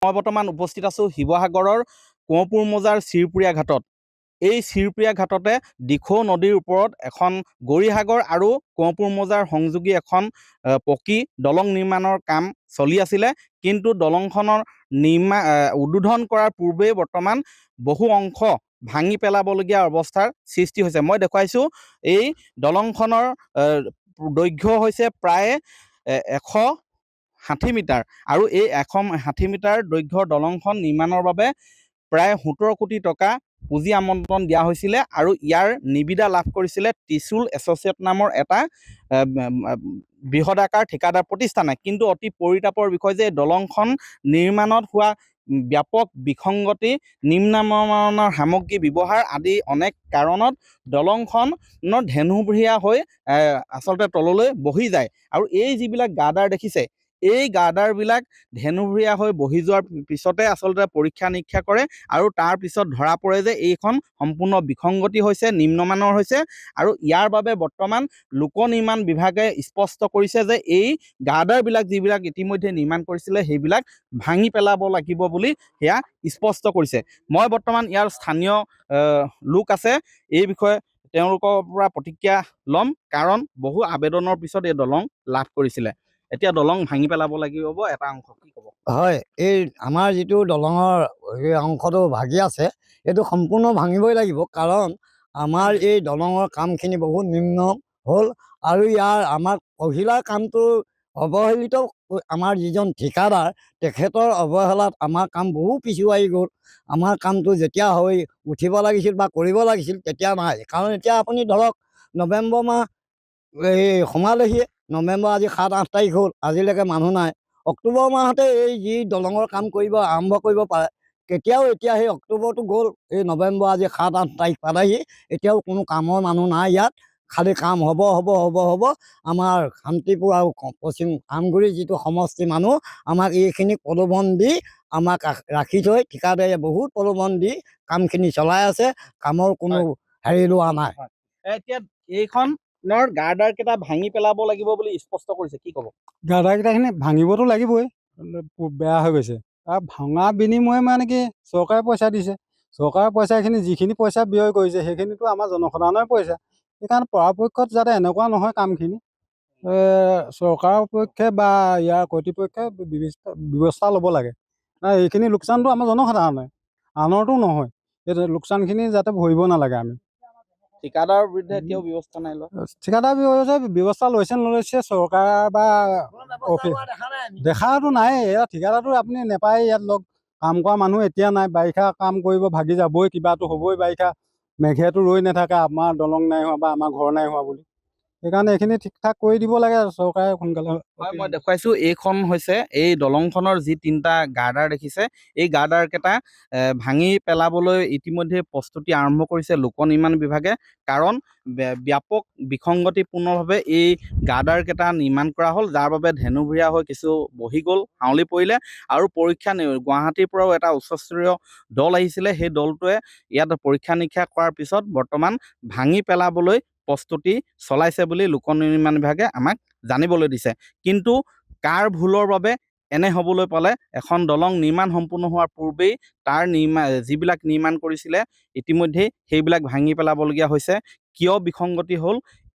মই বৰ্তমান উপস্থিত আছোঁ শিৱসাগৰৰ কোঁৱৰপুৰ মৌজাৰ চিৰপুৰীয়া ঘাটত। এই চিৰপুৰীয়া ঘাটতে দিখৌ নদীৰ ওপৰত এখন গৌৰীসাগৰ আৰু কোঁৱৰপুৰ মৌজাৰ সংযোগী এখন পকী দলং নিৰ্মাণৰ কাম চলি আছিলে। কিন্তু দলংখনৰ উদ্বোধন কৰাৰ পূৰ্বেই বৰ্তমান বহু অংশ ভাঙি পেলাবলগীয়া অৱস্থাৰ সৃষ্টি হৈছে। মই দেখুৱাইছোঁ এই দলংখনৰ দৈৰ্ঘ্য হৈছে প্ৰায় 160 মিটাৰ আৰু এই 160 মিটাৰ দৈৰ্ঘ্যৰ দলংখন নিৰ্মাণৰ বাবে প্ৰায় 17 কোটি টকা পুঁজি আমন্ত্ৰণ দিয়া হৈছিলে আৰু ইয়াৰ নিবিদা লাভ কৰিছিলে ত্ৰিশূল এছ'চিয়েট নামৰ এটা বৃহদাকাৰ ঠিকাদাৰ প্ৰতিষ্ঠানে। কিন্তু অতি পৰিতাপৰ বিষয় যে দলংখন নিৰ্মাণত হোৱা ব্যাপক বিসংগতি, নিম্নমানৰ সামগ্ৰী ব্যৱহাৰ আদি অনেক কাৰণত দলংখনৰ ধেনুভুৰীয়া হৈ আচলতে তললৈ বহি যায়। আৰু এই যিবিলাক গাৰ্ডাৰ দেখিছে, এই গাৰ্ডাৰবিলাক ধেনুভুৰীয়া হৈ বহি যোৱাৰ পিছতে আচলতে পৰীক্ষা নিৰীক্ষা কৰে আৰু তাৰ পিছত ধৰা পৰে যে এইখন সম্পূৰ্ণ বিসংগতি হৈছে, নিম্নমানৰ হৈছে। আৰু ইয়াৰ বাবে বৰ্তমান লোক নিৰ্মাণ বিভাগে স্পষ্ট কৰিছে যে এই গাৰ্ডাৰবিলাক যিবিলাক ইতিমধ্যে নিৰ্মাণ কৰিছিলে সেইবিলাক ভাঙি পেলাব লাগিব বুলি সেয়া স্পষ্ট কৰিছে। মই বৰ্তমান ইয়াৰ স্থানীয় লোক আছে, এই বিষয়ে তেওঁলোকৰ পৰা প্ৰতিক্ৰিয়া ল'ম, কাৰণ বহু আবেদনৰ পিছত এই দলং লাভ কৰিছিলে। এতিয়া দলং ভাঙি পেলাব লাগিব এটা অংশ, কি ক'ব? হয়, এই আমাৰ যিটো দলঙৰ এই অংশটো ভাগি আছে এইটো সম্পূৰ্ণ ভাঙিবই লাগিব, কাৰণ আমাৰ এই দলঙৰ কামখিনি বহুত নিম্ন হ'ল আৰু ইয়াৰ আমাৰ কহিলাৰ কামটো অৱহেলিত, আমাৰ যিজন ঠিকাদাৰ তেখেতৰ অৱহেলাত আমাৰ কাম বহু পিছুৱাই গ'ল। আমাৰ কামটো যেতিয়া হৈ উঠিব লাগিছিল বা কৰিব লাগিছিল তেতিয়া নাই, কাৰণ এতিয়া আপুনি ধৰক নৱেম্বৰ মাহ এই সোমালেহিয়ে, নৱেম্বৰ আজি 7-8 তাৰিখ হ'ল, আজিলৈকে মানুহ নাই। অক্টোবৰ মাহতে এই যি দলঙৰ কাম আৰম্ভ কৰিব পাৰে, কেতিয়াও এতিয়া সেই অক্টোবৰটো গ'ল, এই নৱেম্বৰ আজি 7-8 তাৰিখ পালেহি, এতিয়াও কোনো কামৰ মানুহ নাই ইয়াত। খালি কাম হ'ব। আমাৰ শান্তিপুৰ আৰু পশ্চিম আমগুৰি যিটো সমষ্টি মানুহ আমাক এইখিনি প্ৰলোভন দি আমাক ৰাখি থৈ ঠিকাদাৰে বহুত প্ৰলোভন দি কামখিনি চলাই আছে, কামৰ কোনো হেৰি লোৱা নাই। এতিয়া এইখনৰ গাৰ্ডাৰ কেইটা ভাঙি পেলাব লাগিব বুলি স্পষ্ট কৰিছে, কি ক'ব? গাৰ্ডাৰ কেইটাখিনি ভাঙিবতো লাগিবই, বেয়া হৈ গৈছে। আৰু ভঙা বিনিময়ে মানে কি চৰকাৰে পইচা দিছে, চৰকাৰৰ পইচাখিনি যিখিনি পইচা ব্যয় কৰিছে সেইখিনিতো আমাৰ জনসাধাৰণৰে পইচা। সেইকাৰণে পৰাপক্ষত যাতে এনেকুৱা নহয় কামখিনি, চৰকাৰৰ পক্ষে বা ইয়াৰ কৰ্তৃপক্ষে ব্যৱস্থা ল'ব লাগে। এইখিনি লোকচানটো আমাৰ জনসাধাৰণে, আনৰতো নহয়। এই লোকচানখিনি যাতে ভৰিব নালাগে আমি। ঠিকাদাৰৰ বিৰুদ্ধে এতিয়াও ব্যৱস্থা নাই লোৱা? ঠিকাদাৰ ব্যৱস্থা লৈছে নলৈছে চৰকাৰ বা অফিচ দেখাটো নাই। এয়া ঠিকাদাৰটো আপুনি নেপায় ইয়াত লগ কাম কৰা মানুহ এতিয়া নাই, বাৰিষা কাম কৰিব ভাগি যাবই, কিবাটো হ'বই। বাৰিষা মেঘেটো ৰৈ নাথাকে আমাৰ দলং নাই হোৱা বা আমাৰ ঘৰ নাই হোৱা বুলি। সেইকাৰণে এইখিনি ঠিক ঠাক কৰি দিব লাগে চৰকাৰে সোনকালে। হয়, মই দেখুৱাইছোঁ এইখন হৈছে এই দলংখনৰ যি 3টা গাৰ্ডাৰ দেখিছে, এই গাৰ্ডাৰ কেইটা ভাঙি পেলাবলৈ ইতিমধ্যে প্ৰস্তুতি আৰম্ভ কৰিছে লোক নিৰ্মাণ বিভাগে, কাৰণ ব্যাপক বিসংগতিপূৰ্ণভাৱে এই গাৰ্ডাৰ কেইটা নিৰ্মাণ কৰা হ'ল, যাৰ বাবে ধেনুভুৰীয়া হৈ কিছু বহি গ'ল, হাউলি পৰিলে। আৰু পৰীক্ষা গুৱাহাটীৰ পৰাও এটা উচ্চস্তৰীয় দল আহিছিলে, সেই দলটোৱে ইয়াত পৰীক্ষা নিৰীক্ষা কৰাৰ পিছত বৰ্তমান ভাঙি পেলাবলৈ প্ৰস্তুতি চলাইছে বুলি লোক নিৰ্মাণ বিভাগে আমাক জানিবলৈ দিছে। কিন্তু কাৰ ভুলৰ বাবে এনে হ'বলৈ পালে? এখন দলং নিৰ্মাণ সম্পূৰ্ণ হোৱাৰ পূৰ্বেই তাৰ যিবিলাক নিৰ্মাণ কৰিছিলে ইতিমধ্যেই সেইবিলাক ভাঙি পেলাবলগীয়া হৈছে। কিয় বিসংগতি হ'ল,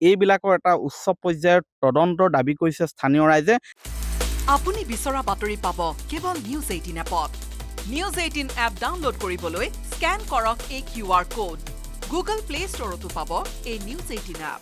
এইবিলাকৰ এটা উচ্চ পৰ্যায়ৰ তদন্তৰ দাবী কৰিছে স্থানীয় ৰাইজে। আপুনি বিচৰা বাতৰি পাব কেৱল নিউজ 18 এপত। নিউজ 18 এপ ডাউনলোড কৰিবলৈ স্কেন কৰক এই QR কোড। গুগল প্লে ষ্টৰতো পাব এই নিউজ 18 এপ।